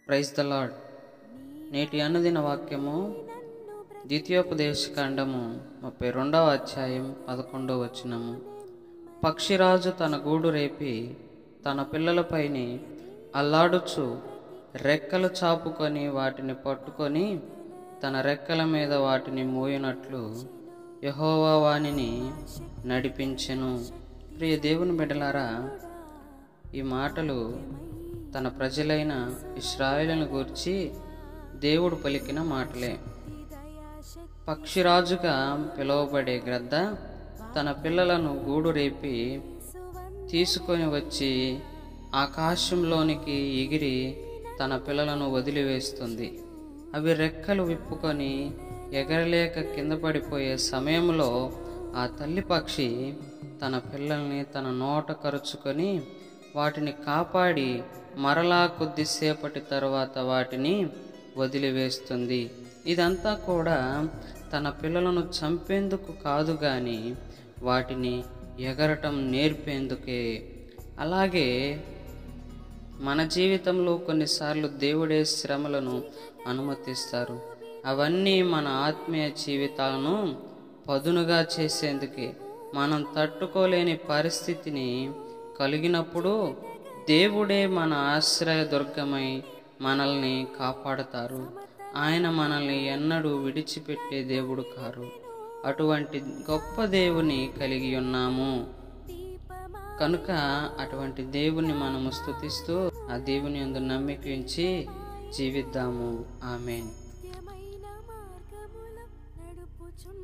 Praise the lord. నేటి అనుదిన వాక్యము ద్వితీయోపదేశకాండము 32వ అధ్యాయం 11వ వచనము. పక్షిరాజు తన గూడు రేపి తన పిల్లలపైని అల్లాడుచు రెక్కలు చాపుకొని వాటిని పట్టుకొని తన రెక్కల మీద వాటిని మోయినట్లు యెహోవా వానిని నడిపించెను. ప్రియ దేవుని బిడ్డలారా, ఈ మాటలు తన ప్రజలైన ఇశ్రాయేలును గూర్చి దేవుడు పలికిన మాటలే. పక్షిరాజుగా పిలువబడే గ్రద్ద తన పిల్లలను గూడు రేపి తీసుకొని వచ్చి ఆకాశంలోనికి ఎగిరి తన పిల్లలను వదిలివేస్తుంది. అవి రెక్కలు విప్పుకొని ఎగరలేక కింద పడిపోయే సమయంలో ఆ తల్లి పక్షి తన పిల్లల్ని తన నోట కరుచుకొని వాటిని కాపాడి మరలా కొద్దిసేపటి తర్వాత వాటిని వదిలివేస్తుంది. ఇదంతా కూడా తన పిల్లలను చంపేందుకు కాదు గాని వాటిని ఎగరటం నేర్పేందుకే. అలాగే మన జీవితంలో కొన్నిసార్లు దేవుడే శ్రమలను అనుమతిస్తారు. అవన్నీ మన ఆత్మీయ జీవితాలను పదునుగా చేసేందుకే. మనం తట్టుకోలేని పరిస్థితిని కలిగినప్పుడు దేవుడే మన ఆశ్రయదుర్గమై మనల్ని కాపాడతారు. ఆయన మనల్ని ఎన్నడూ విడిచిపెట్టే దేవుడు కారు. అటువంటి గొప్ప దేవుని కలిగి ఉన్నాము కనుక అటువంటి దేవుని మనము స్తుతిస్తూ ఆ దేవుని యందు నమ్మిక ఉంచి జీవిద్దాము. ఆమేన్.